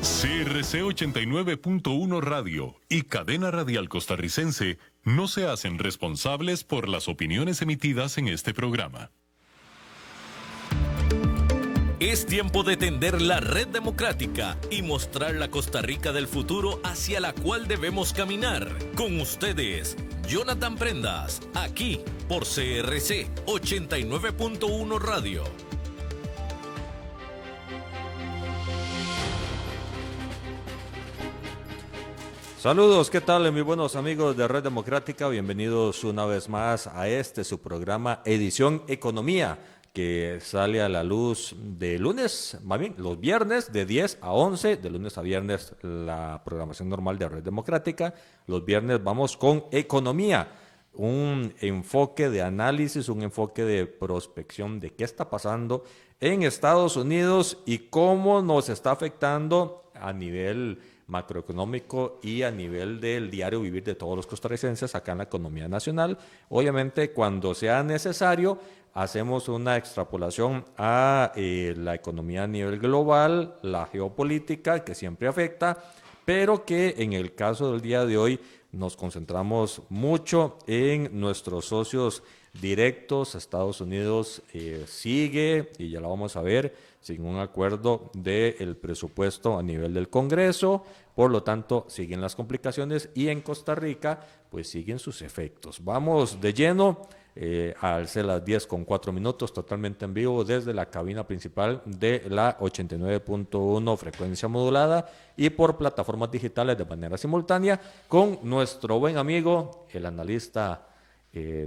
CRC 89.1 Radio y Cadena Radial Costarricense no se hacen responsables por las opiniones emitidas en este programa. Es tiempo de tender la red democrática y mostrar la Costa Rica del futuro hacia la cual debemos caminar. Con ustedes, Jonathan Prendas, aquí por CRC 89.1 Radio. Saludos, ¿qué tal, mis buenos amigos de Red Democrática? Bienvenidos una vez más a su programa Edición Economía, que sale a la luz de lunes, más bien los viernes de 10 a 11, de lunes a viernes la programación normal de Red Democrática. Los viernes vamos con Economía, un enfoque de análisis, un enfoque de prospección de qué está pasando en Estados Unidos y cómo nos está afectando a nivel macroeconómico y a nivel del diario vivir de todos los costarricenses acá en la economía nacional. Obviamente, cuando sea necesario, hacemos una extrapolación a la economía a nivel global, la geopolítica, que siempre afecta, pero que en el caso del día de hoy nos concentramos mucho en nuestros socios directos. Estados Unidos sigue, y ya lo vamos a ver, sin un acuerdo del presupuesto a nivel del Congreso. Por lo tanto, siguen las complicaciones y en Costa Rica, pues siguen sus efectos. Vamos de lleno. Al ser las 10:04, totalmente en vivo desde la cabina principal de la 89.1 frecuencia modulada y por plataformas digitales de manera simultánea con nuestro buen amigo, el analista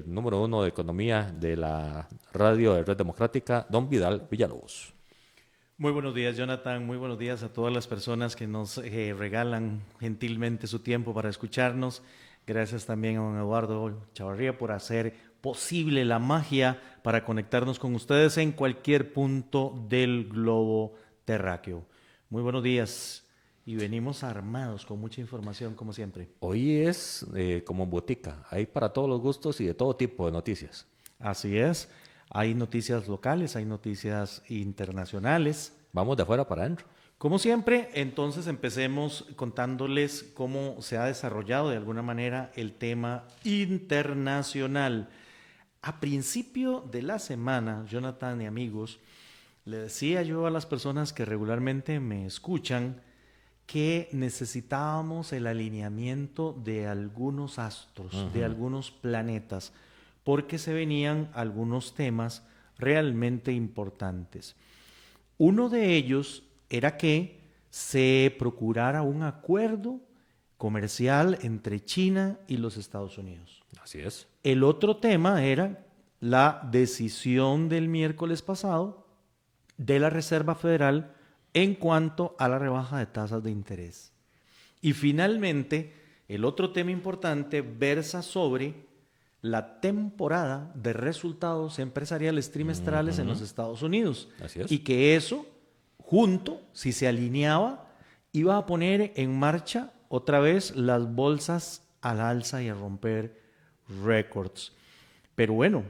número 1 de economía de la radio de Red Democrática, don Vidal Villalobos. Muy buenos días, Jonathan. Muy buenos días a todas las personas que nos regalan gentilmente su tiempo para escucharnos. Gracias también a don Eduardo Chavarría por hacer posible la magia para conectarnos con ustedes en cualquier punto del globo terráqueo. Muy buenos días y venimos armados con mucha información como siempre. Hoy es como botica, hay para todos los gustos y de todo tipo de noticias. Así es, hay noticias locales, hay noticias internacionales. Vamos de afuera para adentro. Como siempre, entonces empecemos contándoles cómo se ha desarrollado de alguna manera el tema internacional. A principio de la semana, Jonathan y amigos, le decía yo a las personas que regularmente me escuchan que necesitábamos el alineamiento de algunos astros, de algunos planetas, porque se venían algunos temas realmente importantes. Uno de ellos era que se procurara un acuerdo comercial entre China y los Estados Unidos. Así es. El otro tema era la decisión del miércoles pasado de la Reserva Federal en cuanto a la rebaja de tasas de interés. Y finalmente, el otro tema importante versa sobre la temporada de resultados empresariales trimestrales en los Estados Unidos. Así es. Y que eso, junto, si se alineaba, iba a poner en marcha otra vez las bolsas al alza y a romper récords. Pero bueno,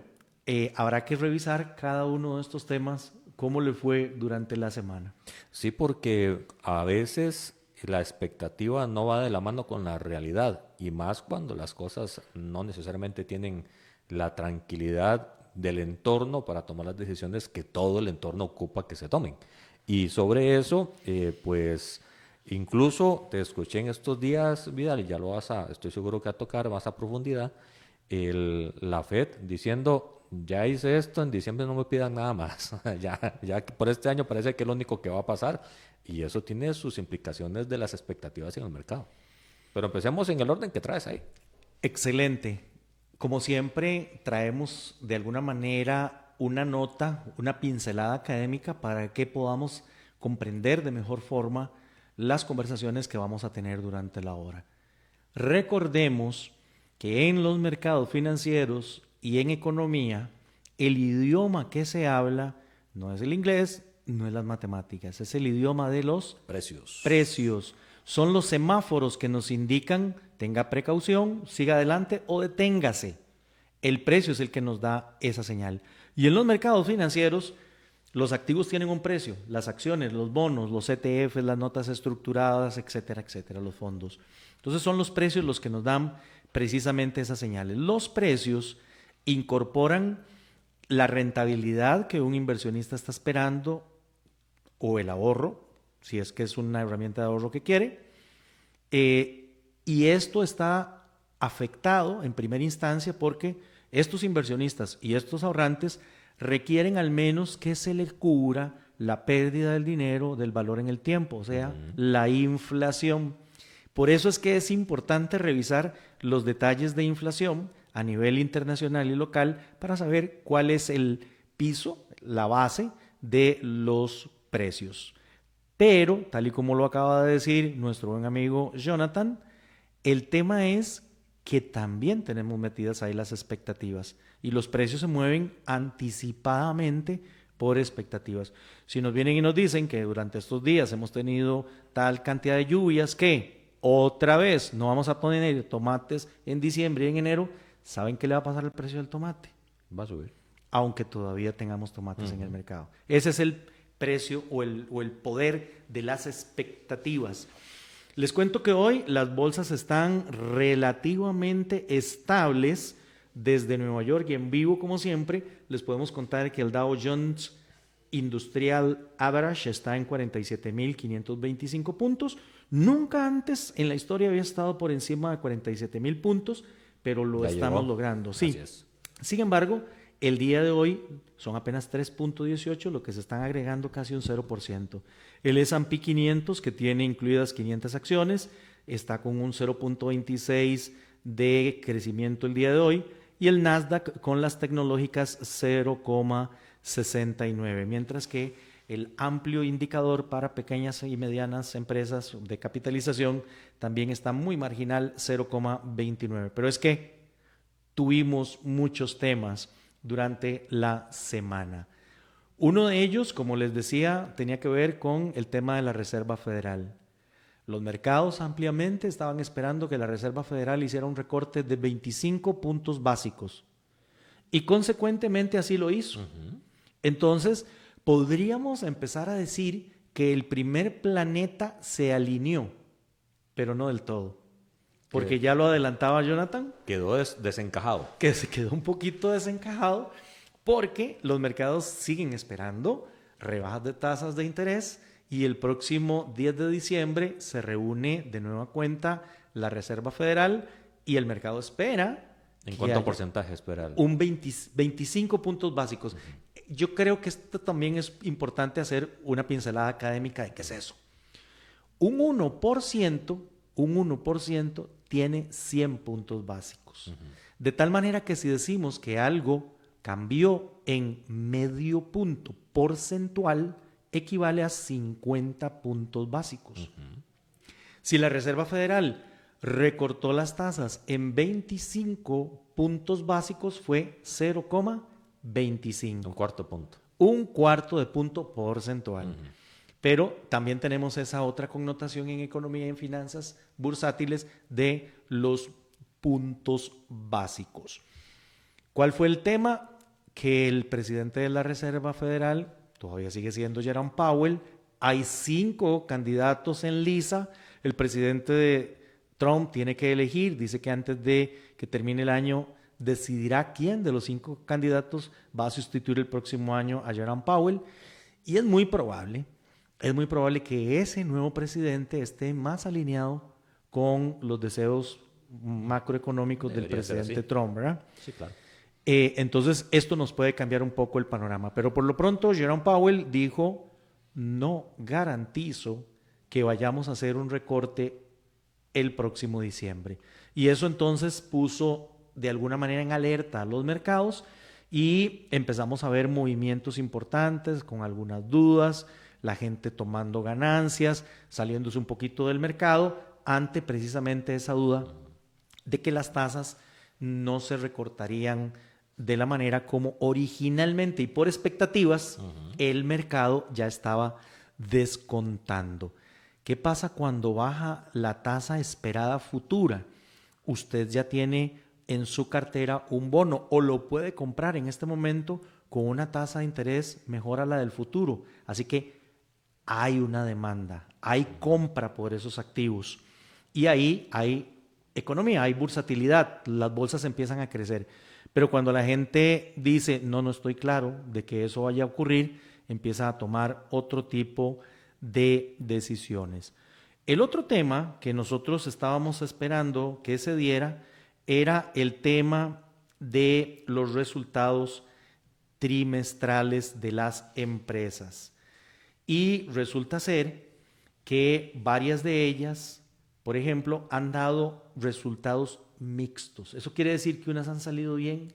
habrá que revisar cada uno de estos temas, cómo le fue durante la semana. Sí, porque a veces la expectativa no va de la mano con la realidad, y más cuando las cosas no necesariamente tienen la tranquilidad del entorno para tomar las decisiones que todo el entorno ocupa que se tomen. Y sobre eso, pues incluso te escuché en estos días, Vidal, y ya lo estoy seguro que a tocar más a profundidad, la FED diciendo: ya hice esto, en diciembre no me pidan nada más. ya por este año parece que es lo único que va a pasar, y eso tiene sus implicaciones de las expectativas en el mercado. Pero empecemos en el orden que traes ahí. Excelente. Como siempre, traemos de alguna manera una nota, una pincelada académica para que podamos comprender de mejor forma las conversaciones que vamos a tener durante la hora. Recordemos que en los mercados financieros y en economía, el idioma que se habla no es el inglés, no es las matemáticas, es el idioma de los precios. Son los semáforos que nos indican: tenga precaución, siga adelante o deténgase. El precio es el que nos da esa señal. Y en los mercados financieros, los activos tienen un precio, las acciones, los bonos, los ETFs, las notas estructuradas, etcétera, etcétera, los fondos. Entonces son los precios los que nos dan precisamente esas señales. Los precios incorporan la rentabilidad que un inversionista está esperando o el ahorro, si es que es una herramienta de ahorro que quiere, y esto está afectado en primera instancia porque estos inversionistas y estos ahorrantes requieren al menos que se les cubra la pérdida del dinero, del valor en el tiempo, o sea, la inflación. Por eso es que es importante revisar los detalles de inflación a nivel internacional y local para saber cuál es el piso, la base de los precios. Pero, tal y como lo acaba de decir nuestro buen amigo Jonathan, el tema es que también tenemos metidas ahí las expectativas y los precios se mueven anticipadamente por expectativas. Si nos vienen y nos dicen que durante estos días hemos tenido tal cantidad de lluvias que otra vez no vamos a poner tomates en diciembre y en enero, ¿saben qué le va a pasar al precio del tomate? Va a subir. Aunque todavía tengamos tomates en el mercado. Ese es el precio o el poder de las expectativas. Les cuento que hoy las bolsas están relativamente estables desde Nueva York y en vivo, como siempre, les podemos contar que el Dow Jones Industrial Average está en 47.525 puntos. Nunca antes en la historia había estado por encima de 47.000 puntos, pero lo Ya estamos llegó. logrando. Sí. Así es. Sin embargo, el día de hoy son apenas 3.18, lo que se están agregando casi un 0%. El S&P 500, que tiene incluidas 500 acciones, está con un 0.26 de crecimiento el día de hoy, y el Nasdaq con las tecnológicas 0.69, mientras que el amplio indicador para pequeñas y medianas empresas de capitalización también está muy marginal, 0.29. Pero es que tuvimos muchos temas durante la semana. Uno de ellos, como les decía, tenía que ver con el tema de la Reserva Federal. Los mercados ampliamente estaban esperando que la Reserva Federal hiciera un recorte de 25 puntos básicos y consecuentemente así lo hizo. Entonces, podríamos empezar a decir que el primer planeta se alineó, pero no del todo. Porque ya lo adelantaba Jonathan, Quedó desencajado. que se quedó un poquito desencajado porque los mercados siguen esperando rebajas de tasas de interés y el próximo 10 de diciembre se reúne de nueva cuenta la Reserva Federal y el mercado espera ¿En que cuánto haya porcentaje espera? un 25 puntos básicos. Yo creo que esto también es importante hacer una pincelada académica de qué es eso. Un 1% tiene 100 puntos básicos. De tal manera que si decimos que algo cambió en medio punto porcentual, equivale a 50 puntos básicos. Si la Reserva Federal recortó las tasas en 25 puntos básicos, fue 0,25. Un cuarto punto. Un cuarto de punto porcentual. Pero también tenemos esa otra connotación en economía y en finanzas bursátiles de los puntos básicos. ¿Cuál fue el tema? Que el presidente de la Reserva Federal todavía sigue siendo Jerome Powell. Hay 5 candidatos en lisa. El presidente de Trump tiene que elegir. Dice que antes de que termine el año decidirá quién de los 5 candidatos va a sustituir el próximo año a Jerome Powell. Y es muy probable que ese nuevo presidente esté más alineado con los deseos macroeconómicos del Debería ser presidente así. Trump, ¿verdad? Sí, claro. Entonces, esto nos puede cambiar un poco el panorama. Pero por lo pronto, Jerome Powell dijo, no garantizo que vayamos a hacer un recorte el próximo diciembre. Y eso entonces puso de alguna manera en alerta a los mercados y empezamos a ver movimientos importantes con algunas dudas, la gente tomando ganancias, saliéndose un poquito del mercado ante precisamente esa duda de que las tasas no se recortarían de la manera como originalmente y por expectativas el mercado ya estaba descontando. ¿Qué pasa cuando baja la tasa esperada futura? Usted ya tiene en su cartera un bono o lo puede comprar en este momento con una tasa de interés mejor a la del futuro. Así que hay una demanda, hay compra por esos activos y ahí hay economía, hay bursatilidad, las bolsas empiezan a crecer. Pero cuando la gente dice, no estoy claro de que eso vaya a ocurrir, empieza a tomar otro tipo de decisiones. El otro tema que nosotros estábamos esperando que se diera era el tema de los resultados trimestrales de las empresas. Y resulta ser que varias de ellas, por ejemplo, han dado resultados mixtos. Eso quiere decir que unas han salido bien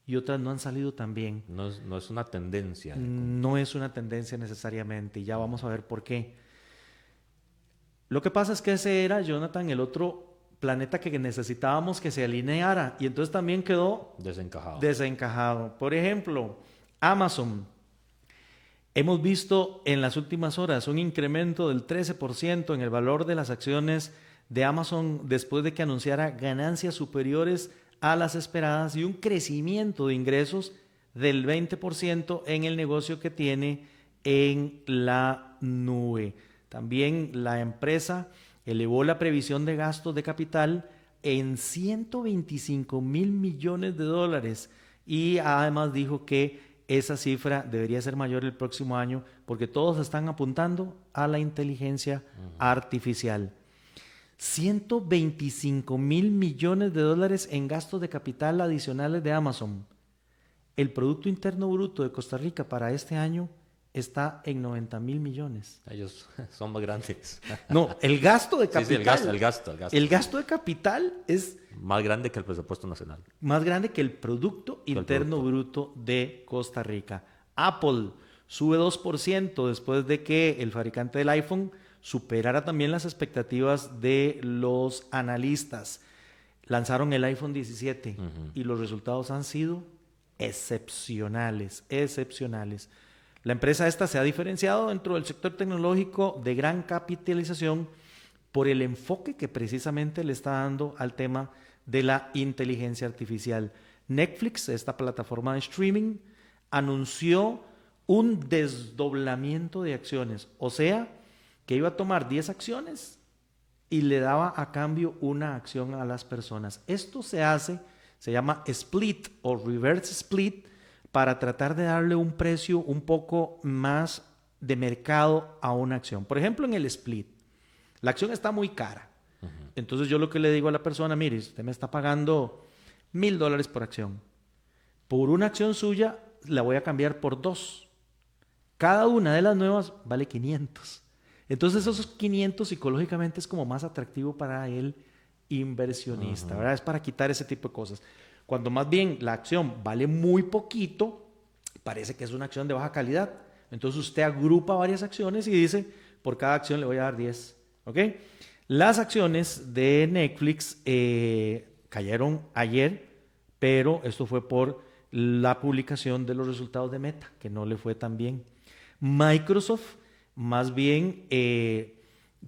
y otras no han salido tan bien. No es una tendencia. No es una tendencia necesariamente, y ya vamos a ver por qué. Lo que pasa es que ese era, Jonathan, el otro planeta que necesitábamos que se alineara, y entonces también quedó desencajado. Por ejemplo, Amazon. Hemos visto en las últimas horas un incremento del 13% en el valor de las acciones de Amazon después de que anunciara ganancias superiores a las esperadas y un crecimiento de ingresos del 20% en el negocio que tiene en la nube. También la empresa elevó la previsión de gastos de capital en $125 mil millones y además dijo que esa cifra debería ser mayor el próximo año porque todos están apuntando a la inteligencia artificial. $125 mil millones en gastos de capital adicionales de Amazon. El Producto Interno Bruto de Costa Rica para este año está en 90 mil millones. Ellos son más grandes. No, el gasto de capital. Sí, el gasto. El gasto de capital es más grande que el presupuesto nacional. Más grande que el Producto Interno Bruto de Costa Rica. Apple sube 2% después de que el fabricante del iPhone superara también las expectativas de los analistas. Lanzaron el iPhone 17 y los resultados han sido excepcionales. La empresa esta se ha diferenciado dentro del sector tecnológico de gran capitalización por el enfoque que precisamente le está dando al tema de la inteligencia artificial. Netflix, esta plataforma de streaming, anunció un desdoblamiento de acciones, o sea, que iba a tomar 10 acciones y le daba a cambio una acción a las personas. Esto se llama split o reverse split, para tratar de darle un precio un poco más de mercado a una acción. Por ejemplo, en el split, la acción está muy cara. Entonces yo lo que le digo a la persona, mire, usted me está pagando $1,000 por acción. Por una acción suya la voy a cambiar por 2. Cada una de las nuevas vale 500. Entonces esos 500 psicológicamente es como más atractivo para el inversionista, ¿verdad? Es para quitar ese tipo de cosas. Cuando más bien la acción vale muy poquito, parece que es una acción de baja calidad. Entonces usted agrupa varias acciones y dice, por cada acción le voy a dar 10. ¿Ok? Las acciones de Netflix cayeron ayer, pero esto fue por la publicación de los resultados de Meta, que no le fue tan bien. Microsoft, más bien,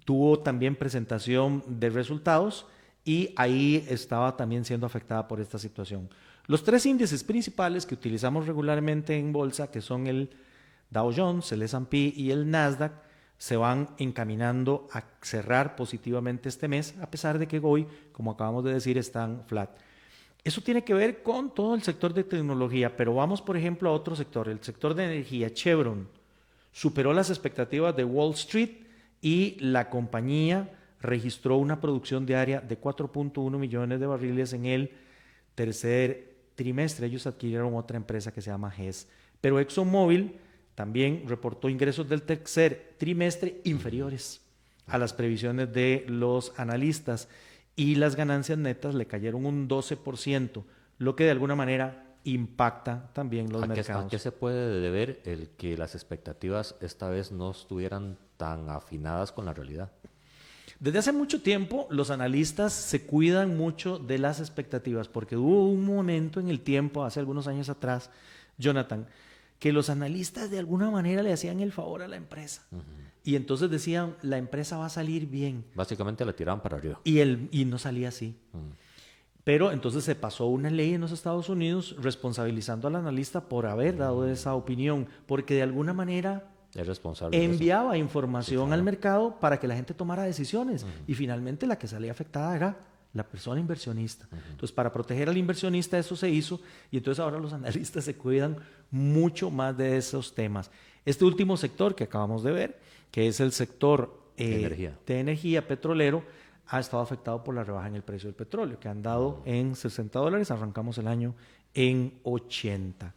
tuvo también presentación de resultados, y ahí estaba también siendo afectada por esta situación. Los 3 índices principales que utilizamos regularmente en bolsa, que son el Dow Jones, el S&P y el Nasdaq, se van encaminando a cerrar positivamente este mes, a pesar de que hoy, como acabamos de decir, están flat. Eso tiene que ver con todo el sector de tecnología, pero vamos, por ejemplo, a otro sector, el sector de energía. Chevron superó las expectativas de Wall Street y la compañía registró una producción diaria de 4.1 millones de barriles en el tercer trimestre. Ellos adquirieron otra empresa que se llama Hess. Pero ExxonMobil también reportó ingresos del tercer trimestre inferiores a las previsiones de los analistas y las ganancias netas le cayeron un 12%, lo que de alguna manera impacta también los mercados. ¿A qué se puede deber el que las expectativas esta vez no estuvieran tan afinadas con la realidad? Desde hace mucho tiempo los analistas se cuidan mucho de las expectativas, porque hubo un momento en el tiempo, hace algunos años atrás, Jonathan, que los analistas de alguna manera le hacían el favor a la empresa. Y entonces decían, la empresa va a salir bien. Básicamente la tiraban para arriba. Y no salía así. Pero entonces se pasó una ley en los Estados Unidos responsabilizando al analista por haber dado esa opinión, porque de alguna manera Es responsable de eso. enviaba información Sí, claro. al mercado para que la gente tomara decisiones. Y finalmente la que salía afectada era la persona inversionista. Entonces, para proteger al inversionista eso se hizo, y entonces ahora los analistas se cuidan mucho más de esos temas. Este último sector que acabamos de ver, que es el sector de energía petrolero, ha estado afectado por la rebaja en el precio del petróleo, que han dado en $60, arrancamos el año en 80.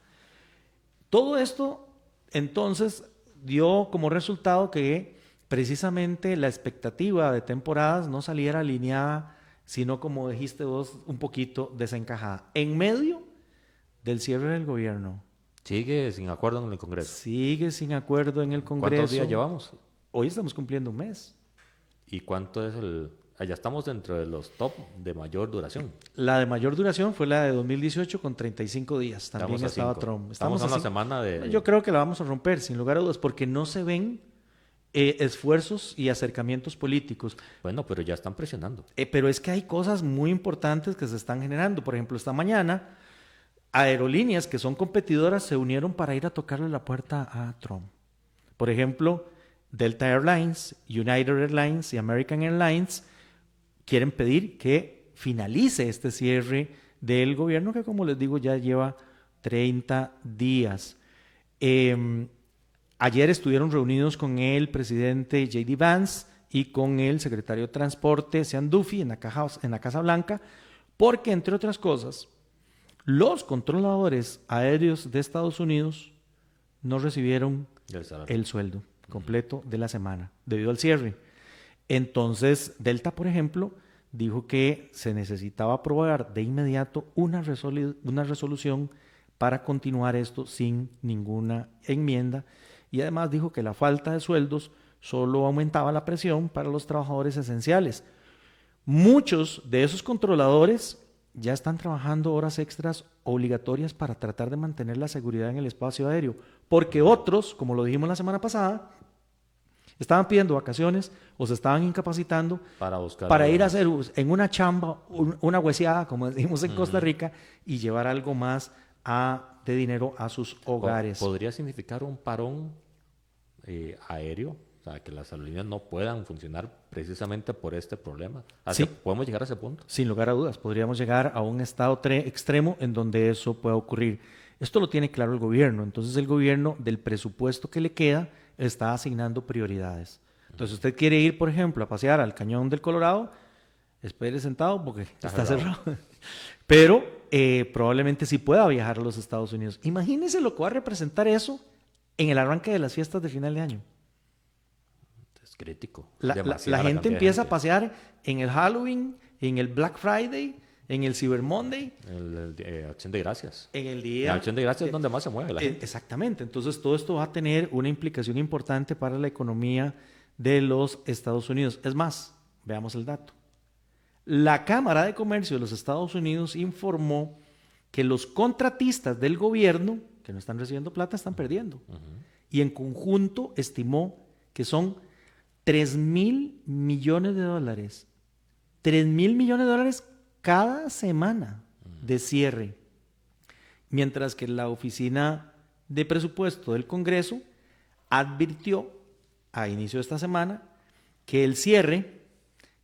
Todo esto, entonces, dio como resultado que precisamente la expectativa de temporadas no saliera alineada, sino, como dijiste vos, un poquito desencajada. En medio del cierre del gobierno. Sigue sin acuerdo en el Congreso. Sigue sin acuerdo en el Congreso. ¿Cuántos días llevamos? Hoy estamos cumpliendo un mes. ¿Y cuánto es el...? Ya estamos dentro de los top de mayor duración. La de mayor duración fue la de 2018 con 35 días. También Estamos a estaba 5. Trump. Estamos en a una 5. semana de... Yo creo que la vamos a romper, sin lugar a dudas, porque no se ven esfuerzos y acercamientos políticos. Bueno, pero ya están presionando. Pero es que hay cosas muy importantes que se están generando. Por ejemplo, esta mañana, aerolíneas que son competidoras se unieron para ir a tocarle la puerta a Trump. Por ejemplo, Delta Airlines, United Airlines y American Airlines quieren pedir que finalice este cierre del gobierno, que, como les digo, ya lleva 30 días. Ayer estuvieron reunidos con el presidente J.D. Vance y con el secretario de Transporte, Sean Duffy, en la Casa Blanca, porque, entre otras cosas, los controladores aéreos de Estados Unidos no recibieron el sueldo completo de la semana debido al cierre. Entonces, Delta, por ejemplo, dijo que se necesitaba aprobar de inmediato una resolución para continuar esto sin ninguna enmienda, y además dijo que la falta de sueldos solo aumentaba la presión para los trabajadores esenciales. Muchos de esos controladores ya están trabajando horas extras obligatorias para tratar de mantener la seguridad en el espacio aéreo, porque otros, como lo dijimos la semana pasada, estaban pidiendo vacaciones o se estaban incapacitando para ir a hacer en una chamba, una hueseada, como decimos en Costa Rica, y llevar algo más de dinero a sus hogares. ¿Podría significar un parón aéreo? O sea, que las aerolíneas no puedan funcionar precisamente por este problema. Sí. ¿Podemos llegar a ese punto? Sin lugar a dudas, podríamos llegar a un estado extremo en donde eso pueda ocurrir. Esto lo tiene claro el gobierno. Entonces, el gobierno, del presupuesto que le queda, está asignando prioridades. Entonces, usted quiere ir, por ejemplo, a pasear al Cañón del Colorado, espere sentado porque está cerrado. Pero probablemente sí pueda viajar a los Estados Unidos. Imagínese lo que va a representar eso en el arranque de las fiestas de final de año. Es crítico. La gente empieza a pasear en el Halloween, en el Black Friday, en el Cyber Monday. Acción de Gracias. En el día... En Acción de Gracias es donde más se mueve la gente. Exactamente. Entonces, todo esto va a tener una implicación importante para la economía de los Estados Unidos. Es más, veamos el dato. La Cámara de Comercio de los Estados Unidos informó que los contratistas del gobierno, que no están recibiendo plata, están perdiendo. Y en conjunto estimó que son $3,000 millones. $3,000 millones cada semana de cierre. Mientras que la Oficina de Presupuesto del Congreso advirtió a inicio de esta semana que el cierre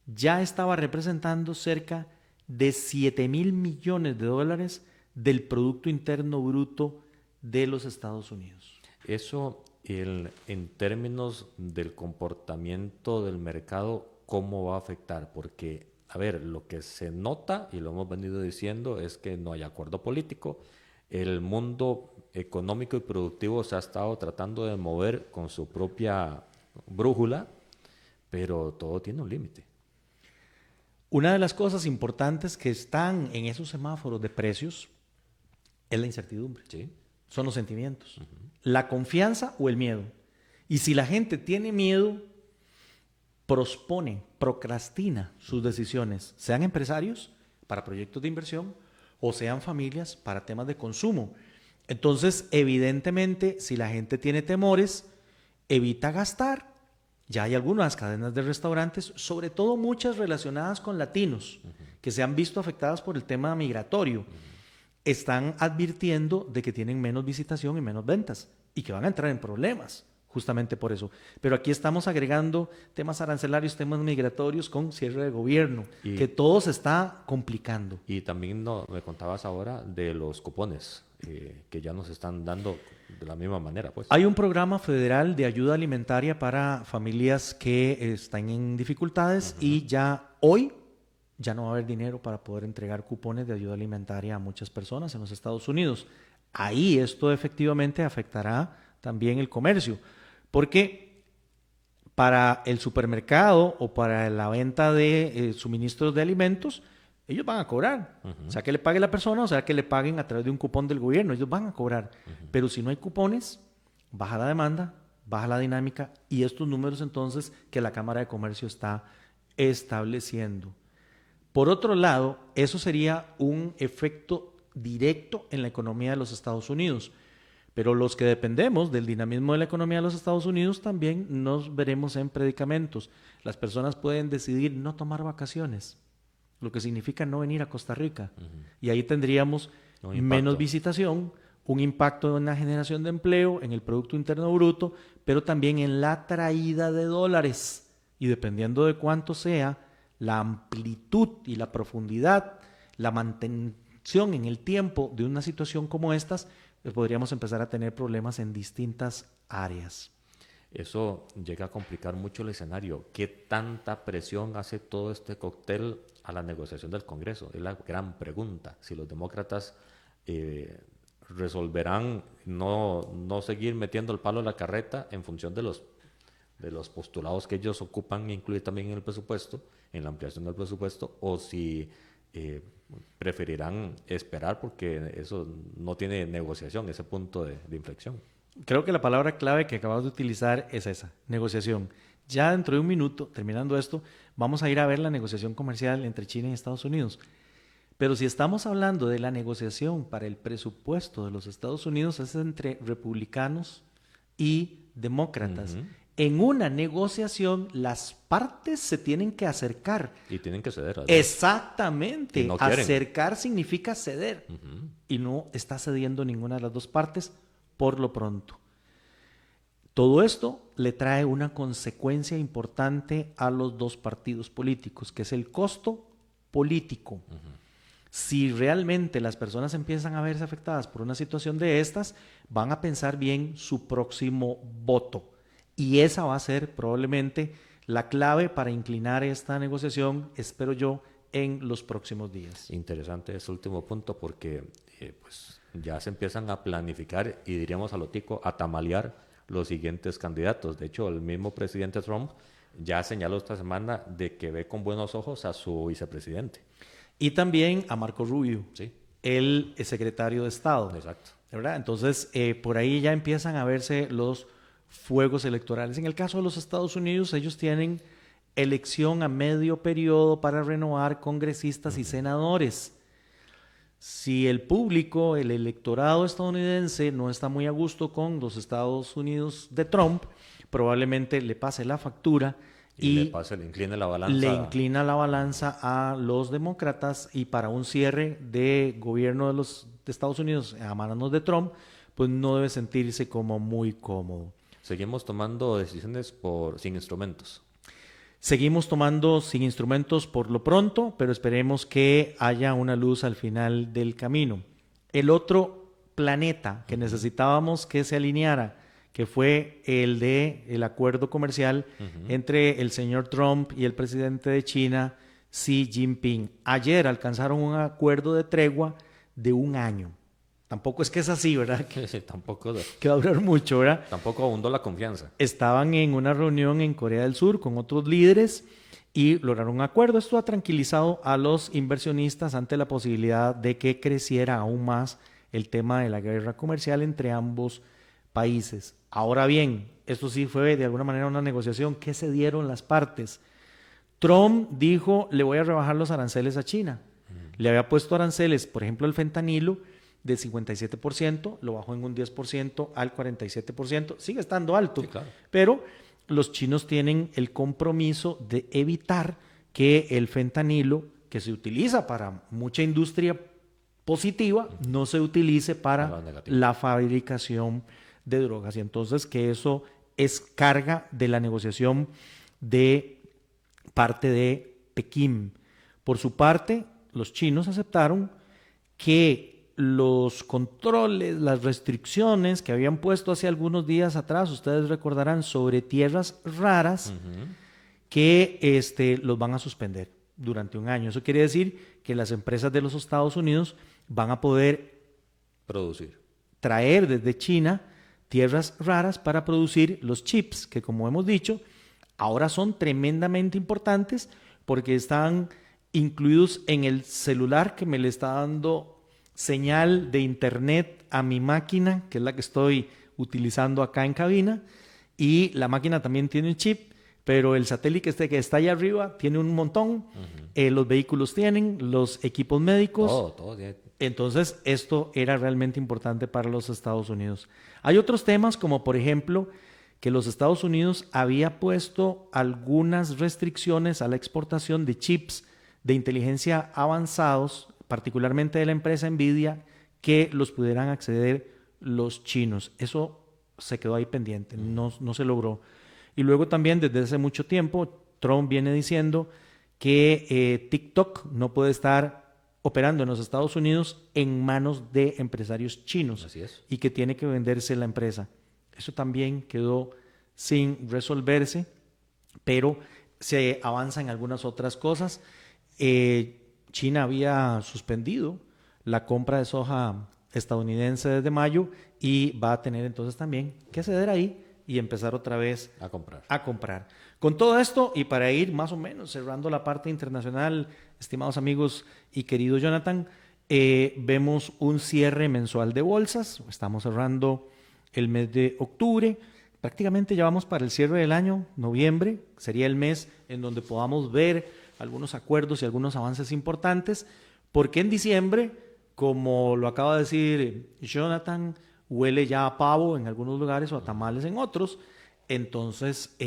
ya estaba representando cerca de $7,000 millones del Producto Interno Bruto de los Estados Unidos. Eso, en términos del comportamiento del mercado, ¿cómo va a afectar? Porque, a ver, lo que se nota, y lo hemos venido diciendo, es que no hay acuerdo político. El mundo económico y productivo se ha estado tratando de mover con su propia brújula, pero todo tiene un límite. Una de las cosas importantes que están en esos semáforos de precios es la incertidumbre. Sí. Son los sentimientos. La confianza o el miedo. Y si la gente tiene miedo, procrastina sus decisiones, sean empresarios para proyectos de inversión o sean familias para temas de consumo. Entonces, evidentemente, si la gente tiene temores, evita gastar. Ya hay algunas cadenas de restaurantes, sobre todo muchas relacionadas con latinos, que se han visto afectadas por el tema migratorio, están advirtiendo de que tienen menos visitación y menos ventas y que van a entrar en problemas justamente por eso. Pero aquí estamos agregando temas arancelarios, temas migratorios con cierre de gobierno, que todo se está complicando. Y también me contabas ahora de los cupones que ya nos están dando de la misma manera, pues. Hay un programa federal de ayuda alimentaria para familias que están en dificultades y ya hoy ya no va a haber dinero para poder entregar cupones de ayuda alimentaria a muchas personas en los Estados Unidos. Ahí esto efectivamente afectará también el comercio, porque para el supermercado o para la venta de suministros de alimentos, ellos van a cobrar. O sea, que le pague la persona, o sea, que le paguen a través de un cupón del gobierno, ellos van a cobrar. Pero si no hay cupones, baja la demanda, baja la dinámica y estos números entonces que la Cámara de Comercio está estableciendo. Por otro lado, eso sería un efecto directo en la economía de los Estados Unidos. Pero los que dependemos del dinamismo de la economía de los Estados Unidos también nos veremos en predicamentos. Las personas pueden decidir no tomar vacaciones, lo que significa no venir a Costa Rica. Y ahí tendríamos menos visitación, un impacto en la generación de empleo, en el Producto Interno Bruto, pero también en la traída de dólares. Y dependiendo de cuánto sea, la amplitud y la profundidad, la mantención en el tiempo de una situación como estas, podríamos empezar a tener problemas en distintas áreas. Eso llega a complicar mucho el escenario. ¿Qué tanta presión hace todo este cóctel a la negociación del Congreso? Es la gran pregunta. Si los demócratas resolverán no seguir metiendo el palo a la carreta en función de los postulados que ellos ocupan, incluir también en el presupuesto, en la ampliación del presupuesto, o si preferirán esperar porque eso no tiene negociación, ese punto de inflexión. Creo que la palabra clave que acabamos de utilizar es esa, negociación. Ya dentro de un minuto, terminando esto, vamos a ir a ver la negociación comercial entre China y Estados Unidos. Pero si estamos hablando de la negociación para el presupuesto de los Estados Unidos, es entre republicanos y demócratas. En una negociación, las partes se tienen que acercar. Y tienen que ceder. Además. Exactamente. Y no acercar significa ceder. Y no está cediendo ninguna de las dos partes por lo pronto. Todo esto le trae una consecuencia importante a los dos partidos políticos, que es el costo político. Si realmente las personas empiezan a verse afectadas por una situación de estas, van a pensar bien su próximo voto. Y esa va a ser probablemente la clave para inclinar esta negociación, espero yo, en los próximos días. Interesante ese último punto porque pues ya se empiezan a planificar y diríamos a lo tico, a tamalear los siguientes candidatos. De hecho, el mismo presidente Trump ya señaló esta semana de que ve con buenos ojos a su vicepresidente. Y también a Marco Rubio, sí, el secretario de Estado. Exacto. ¿Verdad? Entonces, por ahí ya empiezan a verse los fuegos electorales. En el caso de los Estados Unidos, ellos tienen elección a medio periodo para renovar congresistas y senadores. Si el público, el electorado estadounidense no está muy a gusto con los Estados Unidos de Trump, probablemente le pase la factura y le inclina la balanza. Le inclina la balanza a los demócratas y para un cierre de gobierno de Estados Unidos a manos de Trump, pues no debe sentirse como muy cómodo. Seguimos tomando decisiones sin instrumentos. Seguimos tomando sin instrumentos por lo pronto, pero esperemos que haya una luz al final del camino. El otro planeta que necesitábamos que se alineara, que fue el de el acuerdo comercial entre el señor Trump y el presidente de China, Xi Jinping. Ayer alcanzaron un acuerdo de tregua de 1 año. Tampoco es que es así, ¿verdad? Sí, tampoco. Que va a durar mucho, ¿verdad? Tampoco abundó la confianza. Estaban en una reunión en Corea del Sur con otros líderes y lograron un acuerdo. Esto ha tranquilizado a los inversionistas ante la posibilidad de que creciera aún más el tema de la guerra comercial entre ambos países. Ahora bien, esto sí fue de alguna manera una negociación que se dieron las partes. Trump dijo, le voy a rebajar los aranceles a China. Le había puesto aranceles, por ejemplo, el fentanilo, de 57%, lo bajó en un 10% al 47%, sigue estando alto, sí, claro. Pero los chinos tienen el compromiso de evitar que el fentanilo que se utiliza para mucha industria positiva, no se utilice para la fabricación de drogas. Y entonces que eso es carga de la negociación de parte de Pekín. Por su parte, los chinos aceptaron que los controles, las restricciones que habían puesto hace algunos días atrás, ustedes recordarán, sobre tierras raras, que los van a suspender durante un año. Eso quiere decir que las empresas de los Estados Unidos van a poder traer desde China tierras raras para producir los chips, que como hemos dicho, ahora son tremendamente importantes porque están incluidos en el celular que me le está dando señal de internet a mi máquina, que es la que estoy utilizando acá en cabina, y la máquina también tiene un chip, pero el satélite que está allá arriba tiene un montón, los vehículos tienen, los equipos médicos. Todo. Entonces, esto era realmente importante para los Estados Unidos. Hay otros temas, como por ejemplo, que los Estados Unidos había puesto algunas restricciones a la exportación de chips de inteligencia avanzados, particularmente de la empresa Nvidia, que los pudieran acceder los chinos. Eso se quedó ahí pendiente, no se logró. Y luego también, desde hace mucho tiempo, Trump viene diciendo que TikTok no puede estar operando en los Estados Unidos en manos de empresarios chinos. Así es. Y que tiene que venderse la empresa. Eso también quedó sin resolverse, pero se avanza en algunas otras cosas. China había suspendido la compra de soja estadounidense desde mayo y va a tener entonces también que ceder ahí y empezar otra vez a comprar. Con todo esto, y para ir más o menos cerrando la parte internacional, estimados amigos y querido Jonathan, vemos un cierre mensual de bolsas. Estamos cerrando el mes de octubre. Prácticamente ya vamos para el cierre del año, noviembre. Sería el mes en donde podamos ver algunos acuerdos y algunos avances importantes, porque en diciembre, como lo acaba de decir Jonathan, huele ya a pavo en algunos lugares o a tamales en otros. Entonces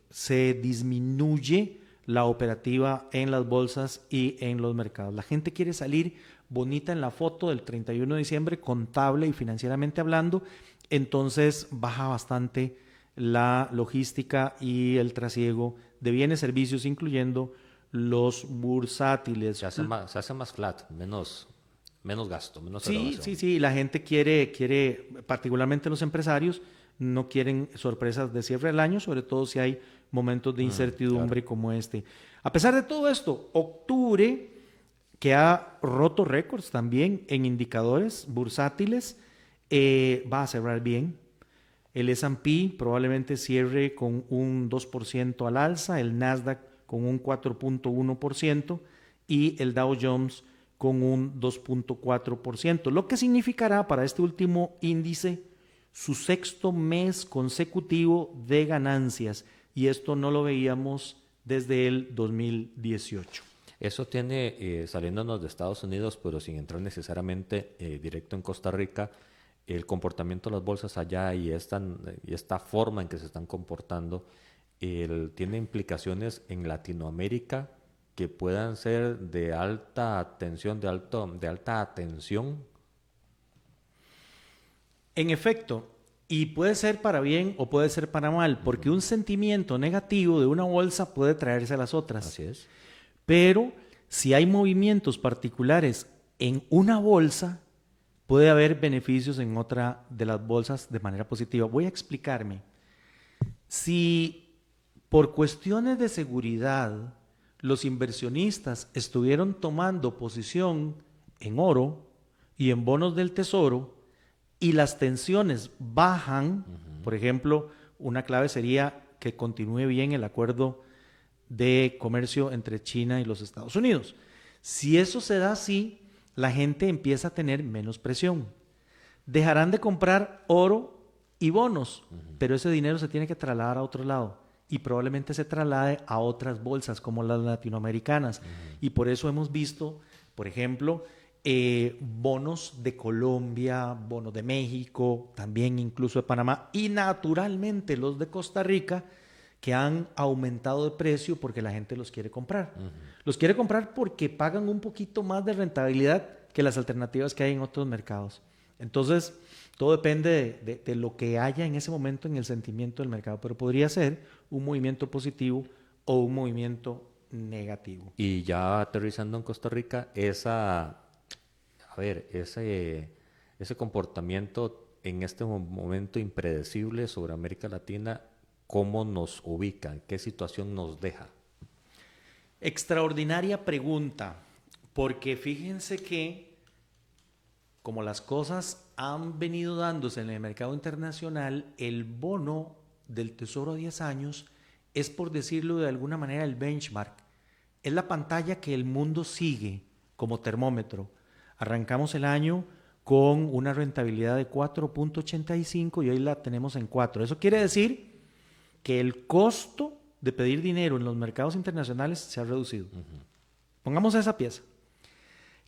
se disminuye la operativa en las bolsas y en los mercados. La gente quiere salir bonita en la foto del 31 de diciembre, contable y financieramente hablando, entonces baja bastante la logística y el trasiego de bienes y servicios, incluyendo los bursátiles. Se hace más flat, menos gasto, menos Sí, la gente quiere, particularmente los empresarios, no quieren sorpresas de cierre del año, sobre todo si hay momentos de incertidumbre como este. A pesar de todo esto, octubre, que ha roto récords también en indicadores bursátiles, va a cerrar bien. El S&P probablemente cierre con un 2% al alza, el Nasdaq con un 4.1% y el Dow Jones con un 2.4%, lo que significará para este último índice su sexto mes consecutivo de ganancias, y esto no lo veíamos desde el 2018. Eso tiene, saliéndonos de Estados Unidos, pero sin entrar necesariamente directo en Costa Rica, el comportamiento de las bolsas allá y esta forma en que se están comportando, tiene implicaciones en Latinoamérica que puedan ser de alta tensión, de alta atención. En efecto, y puede ser para bien o puede ser para mal, porque un sentimiento negativo de una bolsa puede traerse a las otras. Así es. Pero si hay movimientos particulares en una bolsa, puede haber beneficios en otra de las bolsas de manera positiva. Voy a explicarme. Si por cuestiones de seguridad los inversionistas estuvieron tomando posición en oro y en bonos del tesoro y las tensiones bajan, por ejemplo, una clave sería que continúe bien el acuerdo de comercio entre China y los Estados Unidos. Si eso se da así, la gente empieza a tener menos presión. Dejarán de comprar oro y bonos, pero ese dinero se tiene que trasladar a otro lado y probablemente se traslade a otras bolsas como las latinoamericanas. Y por eso hemos visto, por ejemplo, bonos de Colombia, bonos de México, también incluso de Panamá y naturalmente los de Costa Rica, que han aumentado de precio porque la gente los quiere comprar. Los quiere comprar porque pagan un poquito más de rentabilidad que las alternativas que hay en otros mercados. Entonces, todo depende de lo que haya en ese momento en el sentimiento del mercado, pero podría ser un movimiento positivo o un movimiento negativo. Y ya aterrizando en Costa Rica, ese comportamiento en este momento impredecible sobre América Latina, ¿cómo nos ubica? ¿Qué situación nos deja? Extraordinaria pregunta, porque fíjense que como las cosas han venido dándose en el mercado internacional, el bono del Tesoro a 10 años es, por decirlo de alguna manera, el benchmark. Es la pantalla que el mundo sigue como termómetro. Arrancamos el año con una rentabilidad de 4.85 y hoy la tenemos en 4. Eso quiere decir que el costo de pedir dinero en los mercados internacionales se ha reducido. Pongamos esa pieza.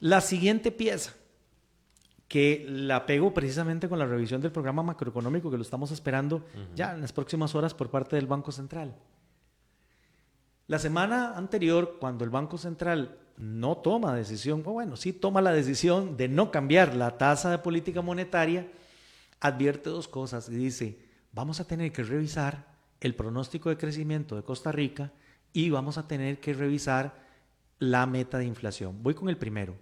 La siguiente pieza, que la pego precisamente con la revisión del programa macroeconómico que lo estamos esperando ya en las próximas horas por parte del Banco Central. La semana anterior, cuando el Banco Central no toma decisión, o bueno, sí toma la decisión de no cambiar la tasa de política monetaria, advierte dos cosas y dice, vamos a tener que revisar el pronóstico de crecimiento de Costa Rica y vamos a tener que revisar la meta de inflación. Voy con el primero.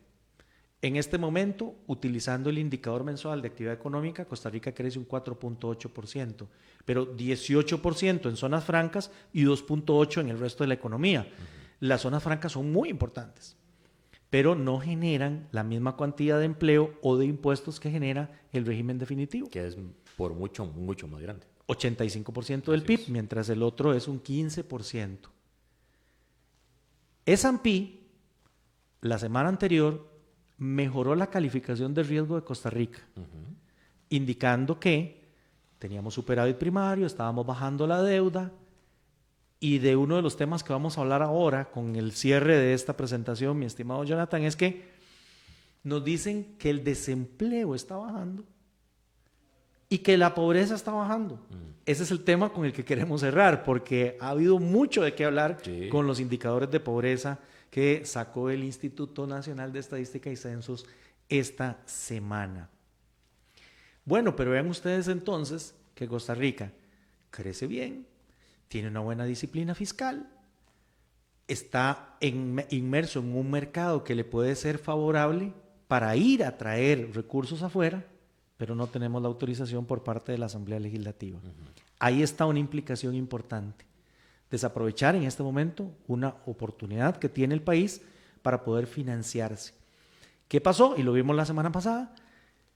En este momento, utilizando el indicador mensual de actividad económica, Costa Rica crece un 4.8%, pero 18% en zonas francas y 2.8% en el resto de la economía. Las zonas francas son muy importantes, pero no generan la misma cantidad de empleo o de impuestos que genera el régimen definitivo. Que es por mucho, mucho más grande. 85% del PIB, mientras el otro es un 15%. S&P, la semana anterior, mejoró la calificación de riesgo de Costa Rica, indicando que teníamos superávit primario, estábamos bajando la deuda, y de uno de los temas que vamos a hablar ahora con el cierre de esta presentación, mi estimado Jonathan, es que nos dicen que el desempleo está bajando y que la pobreza está bajando. Ese es el tema con el que queremos cerrar, porque ha habido mucho de qué hablar con los indicadores de pobreza que sacó el Instituto Nacional de Estadística y Censos esta semana. Bueno, pero vean ustedes entonces que Costa Rica crece bien, tiene una buena disciplina fiscal, está inmerso en un mercado que le puede ser favorable para ir a traer recursos afuera, pero no tenemos la autorización por parte de la Asamblea Legislativa. Ahí está una implicación importante. Desaprovechar en este momento una oportunidad que tiene el país para poder financiarse. ¿Qué pasó? Y lo vimos la semana pasada,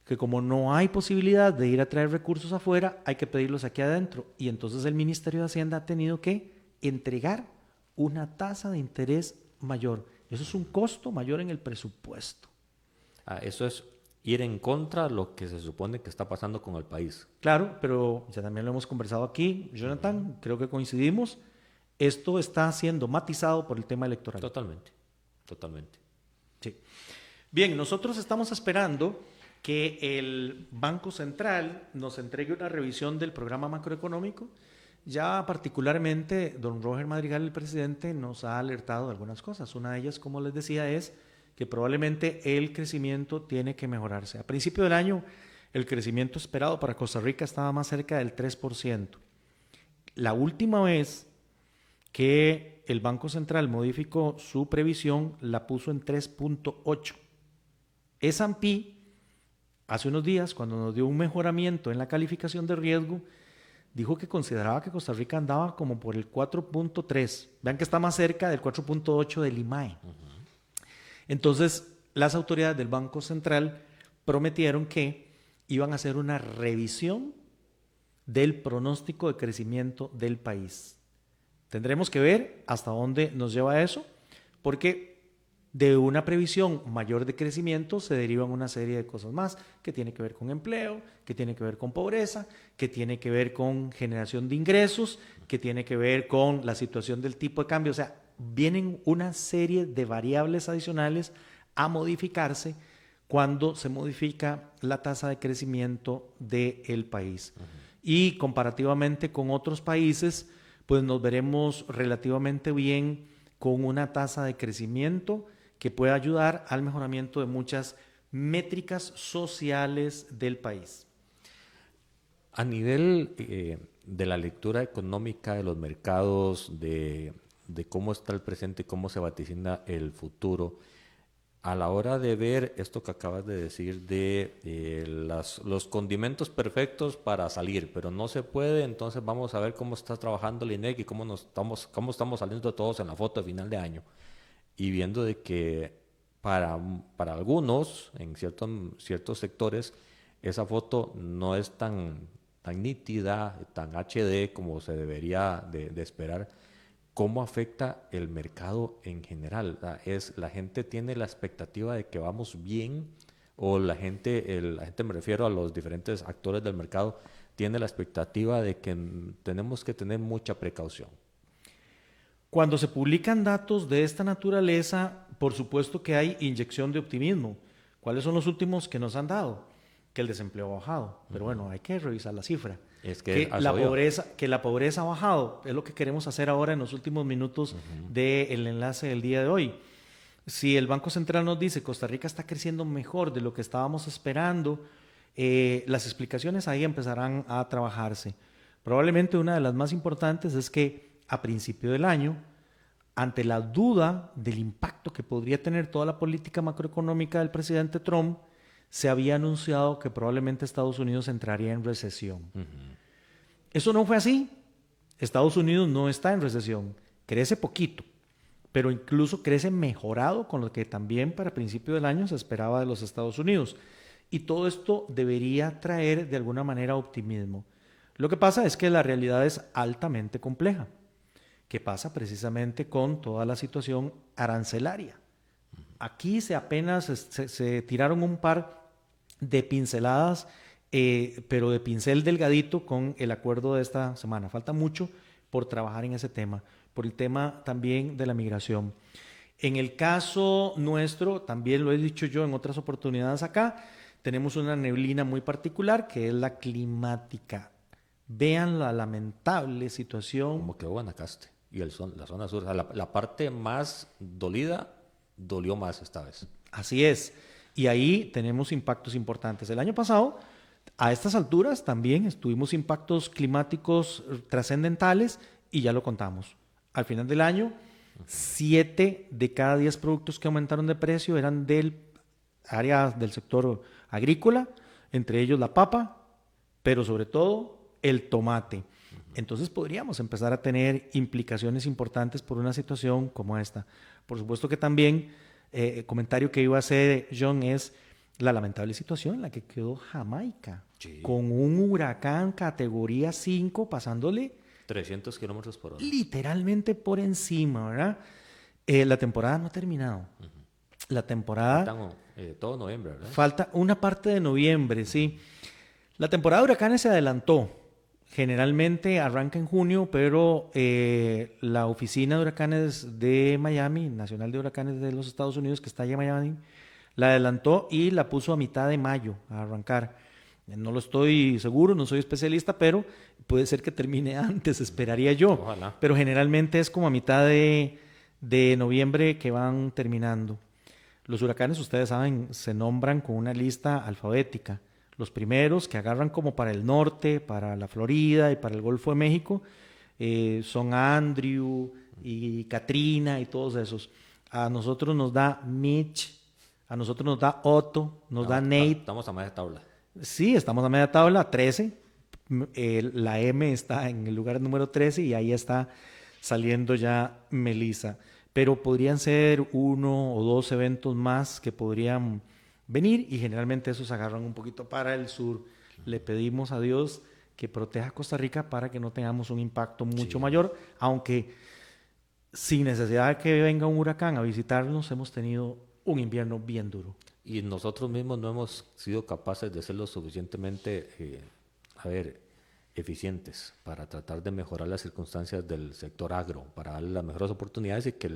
que como no hay posibilidad de ir a traer recursos afuera, hay que pedirlos aquí adentro. Y entonces el Ministerio de Hacienda ha tenido que entregar una tasa de interés mayor. Eso es un costo mayor en el presupuesto. Eso es ir en contra de lo que se supone que está pasando con el país. Claro, pero ya también lo hemos conversado aquí, Jonathan, creo que coincidimos. Esto está siendo matizado por el tema electoral. Totalmente, totalmente. Sí. Bien, nosotros estamos esperando que el Banco Central nos entregue una revisión del programa macroeconómico. Ya particularmente, don Roger Madrigal, el presidente, nos ha alertado de algunas cosas. Una de ellas, como les decía, es que probablemente el crecimiento tiene que mejorarse. A principio del año, el crecimiento esperado para Costa Rica estaba más cerca del 3%. La última vez que el Banco Central modificó su previsión, la puso en 3.8. S&P, hace unos días, cuando nos dio un mejoramiento en la calificación de riesgo, dijo que consideraba que Costa Rica andaba como por el 4.3. Vean que está más cerca del 4.8 del IMAE. Entonces, las autoridades del Banco Central prometieron que iban a hacer una revisión del pronóstico de crecimiento del país. Tendremos que ver hasta dónde nos lleva eso, porque de una previsión mayor de crecimiento se derivan una serie de cosas más, que tiene que ver con empleo, que tiene que ver con pobreza, que tiene que ver con generación de ingresos, que tiene que ver con la situación del tipo de cambio. O sea, vienen una serie de variables adicionales a modificarse cuando se modifica la tasa de crecimiento del país. Y comparativamente con otros países, pues nos veremos relativamente bien con una tasa de crecimiento que pueda ayudar al mejoramiento de muchas métricas sociales del país. A nivel de la lectura económica de los mercados, de cómo está el presente y cómo se vaticina el futuro, a la hora de ver esto que acabas de decir de los condimentos perfectos para salir, pero no se puede, entonces vamos a ver cómo está trabajando el INEC y cómo estamos saliendo todos en la foto de final de año. Y viendo de que para algunos, en ciertos sectores, esa foto no es tan nítida, tan HD como se debería de esperar. ¿Cómo afecta el mercado en general? ¿La gente tiene la expectativa de que vamos bien? ¿O la gente, me refiero a los diferentes actores del mercado, tiene la expectativa de que tenemos que tener mucha precaución? Cuando se publican datos de esta naturaleza, por supuesto que hay inyección de optimismo. ¿Cuáles son los últimos que nos han dado? Que el desempleo ha bajado. Pero bueno, hay que revisar la cifra. Es que la pobreza ha bajado. Es lo que queremos hacer ahora en los últimos minutos del enlace del día de hoy. Si el Banco Central nos dice que Costa Rica está creciendo mejor de lo que estábamos esperando, las explicaciones ahí empezarán a trabajarse. Probablemente una de las más importantes es que a principio del año, ante la duda del impacto que podría tener toda la política macroeconómica del presidente Trump, se había anunciado que probablemente Estados Unidos entraría en recesión. Eso no fue así. Estados Unidos no está en recesión. Crece poquito, pero incluso crece mejorado con lo que también para principio del año se esperaba de los Estados Unidos. Y todo esto debería traer de alguna manera optimismo. Lo que pasa es que la realidad es altamente compleja. ¿Qué pasa precisamente con toda la situación arancelaria? Aquí apenas se tiraron un par de pinceladas, pero de pincel delgadito con el acuerdo de esta semana. Falta mucho por trabajar en ese tema, por el tema también de la migración. En el caso nuestro, también lo he dicho yo en otras oportunidades acá, tenemos una neblina muy particular que es la climática. Vean la lamentable situación. Como quedó Guanacaste y la zona sur, o sea, la parte más dolida dolió más esta vez. Así es. Y ahí tenemos impactos importantes. El año pasado, a estas alturas, también tuvimos impactos climáticos trascendentales y ya lo contamos. Al final del año, 7 de cada 10 productos que aumentaron de precio eran del área del sector agrícola, entre ellos la papa, pero sobre todo el tomate. Entonces podríamos empezar a tener implicaciones importantes por una situación como esta. Por supuesto que también, comentario que iba a hacer John, es la lamentable situación en la que quedó Jamaica, sí, con un huracán categoría 5 pasándole 300 kilómetros por hora. Literalmente por encima, ¿verdad? La temporada no ha terminado. La temporada... Faltan todo noviembre, ¿verdad? Falta una parte de noviembre, sí. La temporada de huracanes se adelantó. Generalmente arranca en junio, pero la Oficina de Huracanes de Miami, Nacional de Huracanes de los Estados Unidos, que está allá en Miami, la adelantó y la puso a mitad de mayo a arrancar. No lo estoy seguro, no soy especialista, pero puede ser que termine antes, esperaría yo. Ojalá. Pero generalmente es como a mitad de noviembre que van terminando. Los huracanes, ustedes saben, se nombran con una lista alfabética. Los primeros que agarran como para el norte, para la Florida y para el Golfo de México, son Andrew y Katrina y todos esos. A nosotros nos da Mitch, a nosotros nos da Otto, nos da Nate. Estamos a media tabla. Sí, estamos a media tabla, 13. La M está en el lugar número 13 y ahí está saliendo ya Melissa. Pero podrían ser 1 o 2 eventos más que podrían venir y generalmente esos agarran un poquito para el sur. Le pedimos a Dios que proteja a Costa Rica para que no tengamos un impacto mucho mayor, aunque sin necesidad de que venga un huracán a visitarnos, hemos tenido un invierno bien duro. Y nosotros mismos no hemos sido capaces de ser lo suficientemente, eficientes para tratar de mejorar las circunstancias del sector agro, para darle las mejores oportunidades y que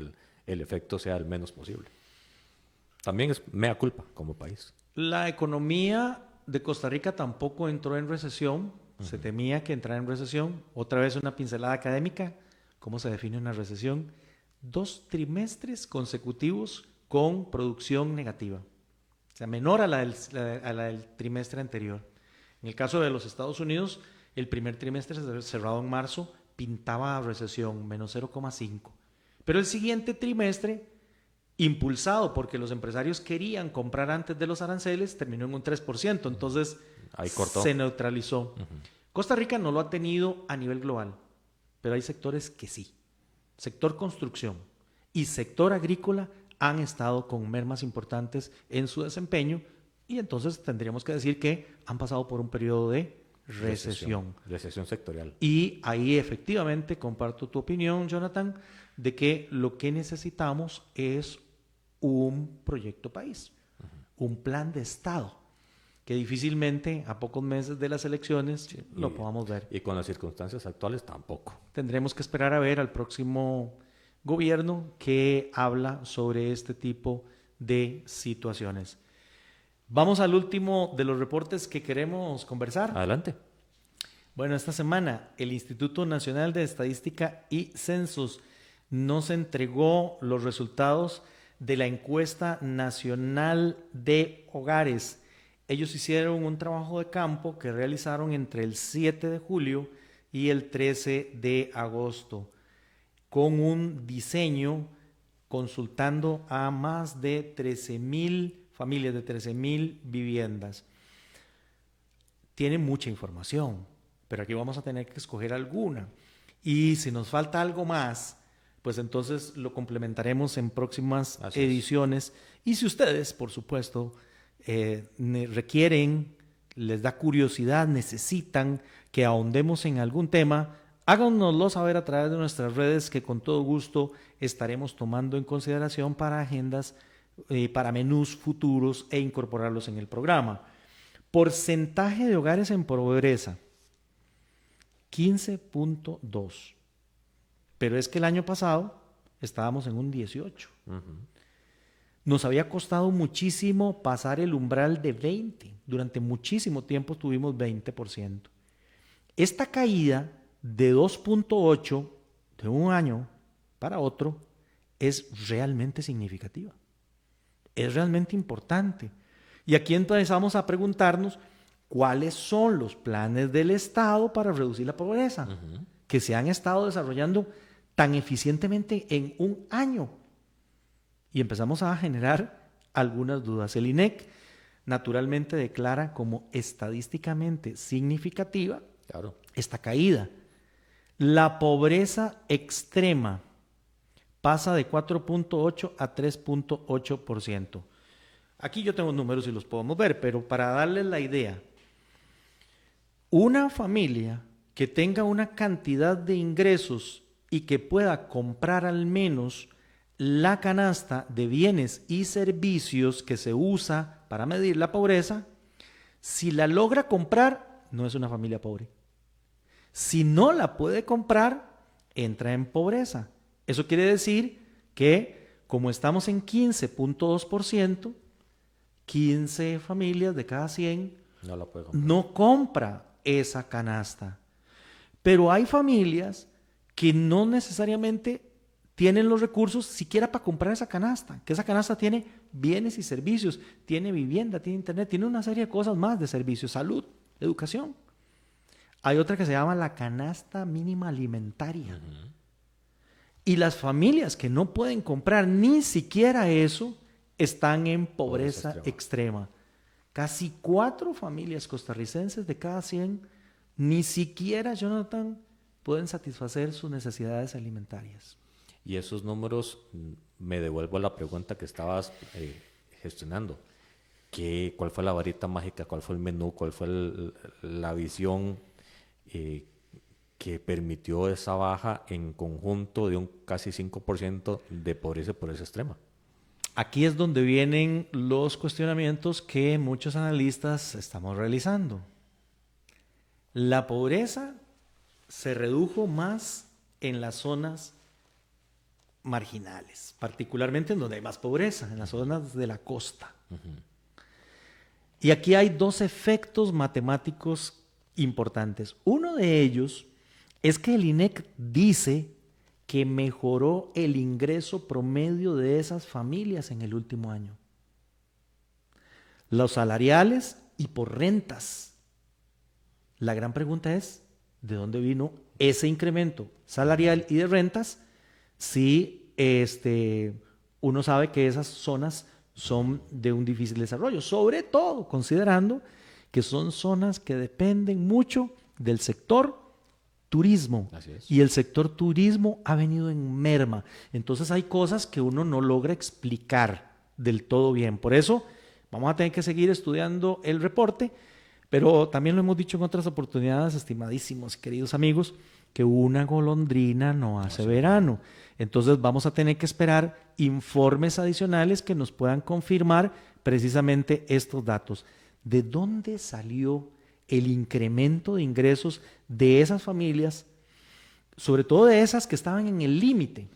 el efecto sea el menos posible. También es mea culpa como país. La economía de Costa Rica tampoco entró en recesión. Se temía que entrara en recesión. Otra vez una pincelada académica. ¿Cómo se define una recesión? 2 trimestres consecutivos con producción negativa, o sea, menor a la del trimestre anterior. En el caso de los Estados Unidos, el primer trimestre cerrado en marzo pintaba recesión, menos 0,5. Pero el siguiente trimestre, impulsado porque los empresarios querían comprar antes de los aranceles, terminó en un 3%, entonces ahí cortó. Se neutralizó. Costa Rica no lo ha tenido a nivel global, pero hay sectores que sí. Sector construcción y sector agrícola han estado con mermas importantes en su desempeño y entonces tendríamos que decir que han pasado por un periodo de recesión. Recesión sectorial. Y ahí efectivamente comparto tu opinión, Jonathan, de que lo que necesitamos es un proyecto país, un plan de Estado, que difícilmente a pocos meses de las elecciones lo podamos ver. Y con las circunstancias actuales tampoco. Tendremos que esperar a ver al próximo gobierno que habla sobre este tipo de situaciones. Vamos al último de los reportes que queremos conversar. Adelante. Bueno, esta semana el Instituto Nacional de Estadística y Censos nos entregó los resultados de la encuesta nacional de hogares. Ellos hicieron un trabajo de campo que realizaron entre el 7 de julio y el 13 de agosto, con un diseño consultando a más de 13,000 familias, de 13,000 viviendas. Tiene mucha información, pero aquí vamos a tener que escoger alguna. Y si nos falta algo más, pues entonces lo complementaremos en próximas ediciones. Y si ustedes, por supuesto, requieren, les da curiosidad, necesitan que ahondemos en algún tema, háganoslo saber a través de nuestras redes, que con todo gusto estaremos tomando en consideración para agendas, para menús futuros e incorporarlos en el programa. Porcentaje de hogares en pobreza, 15.2. Pero es que el año pasado estábamos en un 18. Nos había costado muchísimo pasar el umbral de 20. Durante muchísimo tiempo tuvimos 20%. Esta caída de 2.8 de un año para otro es realmente significativa. Es realmente importante. Y aquí empezamos a preguntarnos cuáles son los planes del Estado para reducir la pobreza, que se han estado desarrollando tan eficientemente en un año. Y empezamos a generar algunas dudas. El INEC naturalmente declara como estadísticamente significativa esta caída. La pobreza extrema pasa de 4.8 a 3.8%. Aquí yo tengo números y los podemos ver, pero para darles la idea, una familia que tenga una cantidad de ingresos y que pueda comprar al menos la canasta de bienes y servicios que se usa para medir la pobreza, si la logra comprar, no es una familia pobre. Si no la puede comprar, entra en pobreza. Eso quiere decir que, como estamos en 15.2%, 15 familias de cada 100 no compra esa canasta. Pero hay familias que no necesariamente tienen los recursos siquiera para comprar esa canasta, que esa canasta tiene bienes y servicios, tiene vivienda, tiene internet, tiene una serie de cosas más de servicios, salud, educación. Hay otra que se llama la canasta mínima alimentaria. Y las familias que no pueden comprar ni siquiera eso están en pobreza extrema. Casi 4 familias costarricenses de cada 100 ni siquiera, Jonathan, pueden satisfacer sus necesidades alimentarias. Y esos números, me devuelvo a la pregunta que estabas gestionando. ¿Cuál fue la varita mágica? ¿Cuál fue el menú? ¿Cuál fue la visión que permitió esa baja en conjunto de un casi 5% de pobreza extrema? Aquí es donde vienen los cuestionamientos que muchos analistas estamos realizando. La pobreza se redujo más en las zonas marginales, particularmente en donde hay más pobreza, en las zonas de la costa. Y aquí hay 2 efectos matemáticos importantes. Uno de ellos es que el INEC dice que mejoró el ingreso promedio de esas familias en el último año. Los salariales y por rentas. La gran pregunta es, ¿de dónde vino ese incremento salarial y de rentas? Si uno sabe que esas zonas son de un difícil desarrollo, sobre todo considerando que son zonas que dependen mucho del sector turismo. Así es. Y el sector turismo ha venido en merma. Entonces hay cosas que uno no logra explicar del todo bien. Por eso vamos a tener que seguir estudiando el reporte, pero también lo hemos dicho en otras oportunidades, estimadísimos y queridos amigos, que una golondrina no hace verano. Entonces vamos a tener que esperar informes adicionales que nos puedan confirmar precisamente estos datos. ¿De dónde salió el incremento de ingresos de esas familias, sobre todo de esas que estaban en el límite?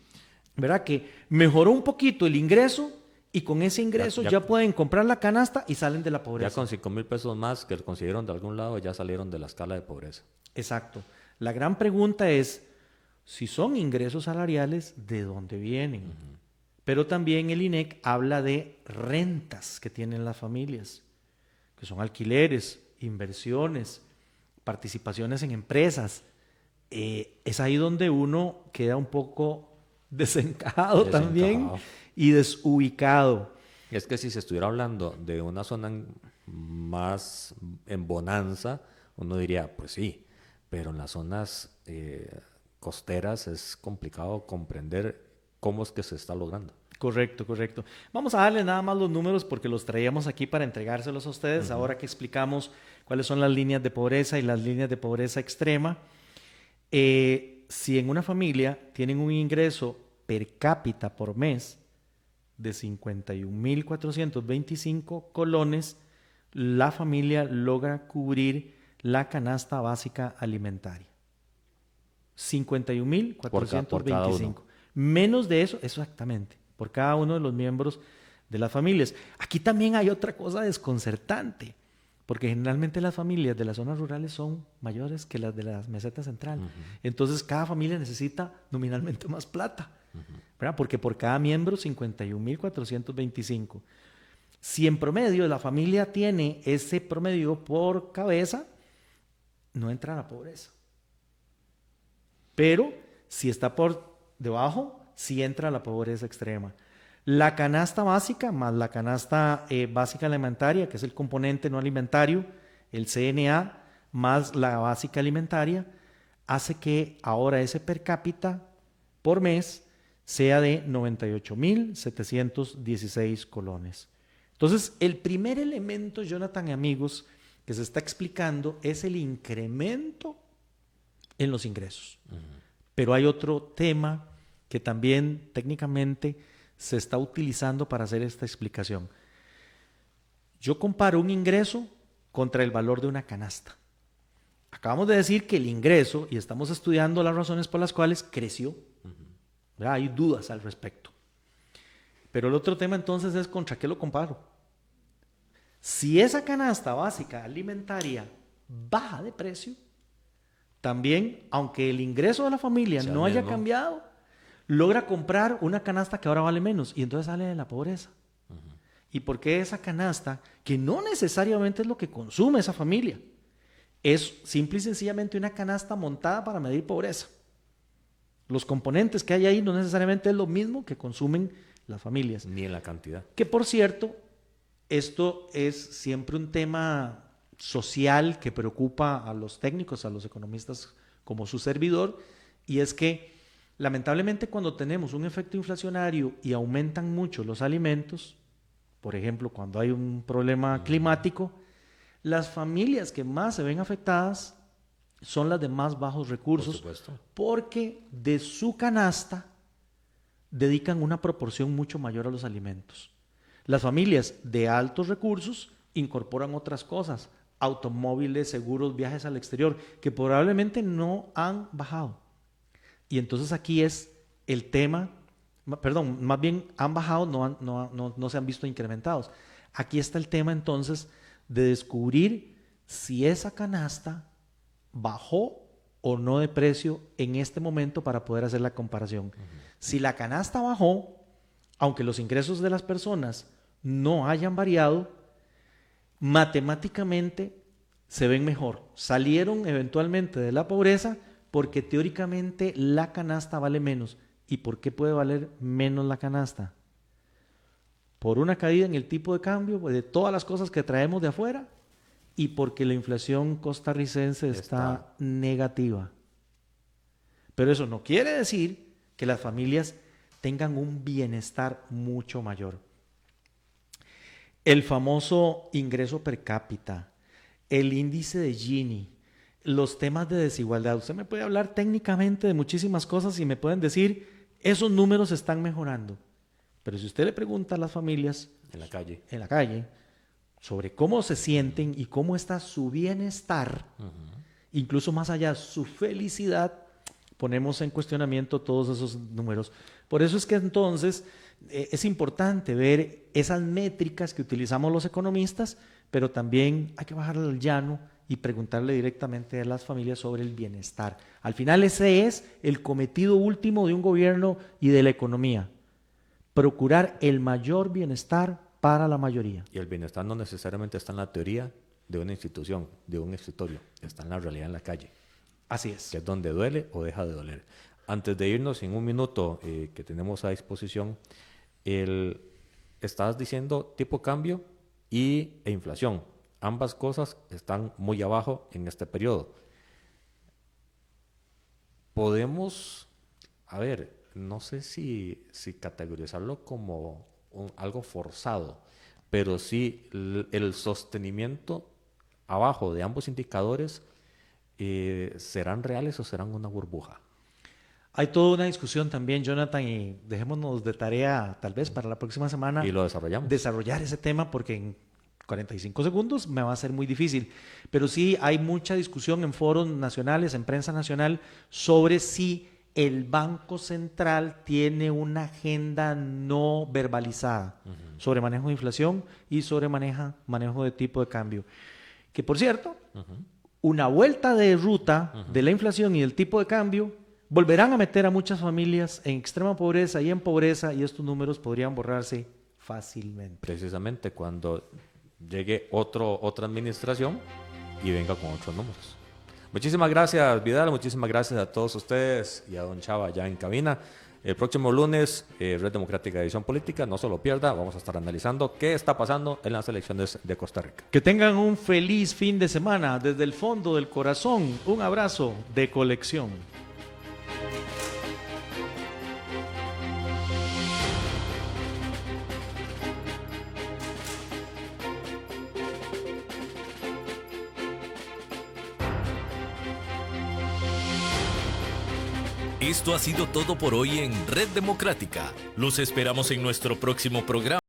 ¿Verdad? Que mejoró un poquito el ingreso y con ese ingreso ya pueden comprar la canasta y salen de la pobreza. Ya con 5,000 pesos más que consiguieron de algún lado, ya salieron de la escala de pobreza. Exacto. La gran pregunta es, si son ingresos salariales, ¿de dónde vienen? Pero también el INEC habla de rentas que tienen las familias, que son alquileres, inversiones, participaciones en empresas. Es ahí donde uno queda un poco desencajado también y desubicado. Es que si se estuviera hablando de una zona más en bonanza, uno diría, pues sí, pero en las zonas costeras es complicado comprender cómo es que se está logrando. Correcto, correcto. Vamos a darle nada más los números porque los traíamos aquí para entregárselos a ustedes. Ahora que explicamos cuáles son las líneas de pobreza y las líneas de pobreza extrema. Si en una familia tienen un ingreso per cápita por mes de 51,425 colones, la familia logra cubrir la canasta básica alimentaria. 51,425. Menos de eso, exactamente, por cada uno de los miembros de las familias. Aquí también hay otra cosa desconcertante, porque generalmente las familias de las zonas rurales son mayores que las de la meseta central. Entonces cada familia necesita nominalmente más plata, ¿verdad? Porque por cada miembro 51,425. Si en promedio la familia tiene ese promedio por cabeza, no entra a la pobreza. Pero si está por debajo, sí entra a la pobreza extrema. La canasta básica más la canasta básica alimentaria, que es el componente no alimentario, el CNA, más la básica alimentaria, hace que ahora ese per cápita por mes sea de 98,716 colones. Entonces, el primer elemento, Jonathan y amigos, que se está explicando es el incremento en los ingresos. Pero hay otro tema que también técnicamente se está utilizando para hacer esta explicación. Yo comparo un ingreso contra el valor de una canasta. Acabamos de decir que el ingreso, y estamos estudiando las razones por las cuales creció. Hay dudas al respecto. Pero el otro tema entonces es contra qué lo comparo. Si esa canasta básica alimentaria baja de precio, también, aunque el ingreso de la familia no haya cambiado, logra comprar una canasta que ahora vale menos y entonces sale de la pobreza. ¿Y por qué esa canasta, que no necesariamente es lo que consume esa familia, es simple y sencillamente una canasta montada para medir pobreza? Los componentes que hay ahí no necesariamente es lo mismo que consumen las familias. Ni en la cantidad. Que por cierto, esto es siempre un tema social que preocupa a los técnicos, a los economistas como su servidor, y es que lamentablemente cuando tenemos un efecto inflacionario y aumentan mucho los alimentos, por ejemplo, cuando hay un problema climático, las familias que más se ven afectadas son las de más bajos recursos, porque de su canasta dedican una proporción mucho mayor a los alimentos. Las familias de altos recursos incorporan otras cosas, automóviles, seguros, viajes al exterior, que probablemente no han bajado. Y entonces aquí es el tema, perdón, más bien han bajado, no se han visto incrementados. Aquí está el tema entonces de descubrir si esa canasta bajó o no de precio en este momento para poder hacer la comparación. Si la canasta bajó, aunque los ingresos de las personas no hayan variado, matemáticamente se ven mejor. Salieron eventualmente de la pobreza porque teóricamente la canasta vale menos. ¿Y por qué puede valer menos la canasta? Por una caída en el tipo de cambio, de todas las cosas que traemos de afuera, y porque la inflación costarricense está negativa. Pero eso no quiere decir que las familias tengan un bienestar mucho mayor. El famoso ingreso per cápita, el índice de Gini, los temas de desigualdad. Usted me puede hablar técnicamente de muchísimas cosas y me pueden decir, esos números están mejorando. Pero si usted le pregunta a las familias en la calle sobre cómo se sienten y cómo está su bienestar, incluso más allá su felicidad, ponemos en cuestionamiento todos esos números. Por eso es que entonces es importante ver esas métricas que utilizamos los economistas, pero también hay que bajarle al llano y preguntarle directamente a las familias sobre el bienestar. Al final ese es el cometido último de un gobierno y de la economía, procurar el mayor bienestar para la mayoría. Y el bienestar no necesariamente está en la teoría de una institución, de un escritorio, está en la realidad en la calle. Así es. Que es donde duele o deja de doler. Antes de irnos, en un minuto que tenemos a disposición, estás diciendo tipo cambio e inflación. Ambas cosas están muy abajo en este periodo. Podemos, no sé si categorizarlo como algo forzado, pero sí el sostenimiento abajo de ambos indicadores, ¿serán reales o serán una burbuja? Hay toda una discusión también, Jonathan, y dejémonos de tarea tal vez para la próxima semana. Y lo desarrollamos. Desarrollar ese tema porque en 45 segundos me va a ser muy difícil. Pero sí hay mucha discusión en foros nacionales, en prensa nacional, sobre si el Banco Central tiene una agenda no verbalizada sobre manejo de inflación y sobre manejo de tipo de cambio. Que por cierto, una vuelta de ruta de la inflación y del tipo de cambio volverán a meter a muchas familias en extrema pobreza y en pobreza, y estos números podrían borrarse fácilmente. Precisamente cuando llegue otra administración y venga con otros números. Muchísimas gracias, Vidal. Muchísimas gracias a todos ustedes y a don Chava ya en cabina. El próximo lunes, Red Democrática Edición Política, no se lo pierda. Vamos a estar analizando qué está pasando en las elecciones de Costa Rica. Que tengan un feliz fin de semana. Desde el fondo del corazón, un abrazo de colección. Esto ha sido todo por hoy en Red Democrática. Los esperamos en nuestro próximo programa.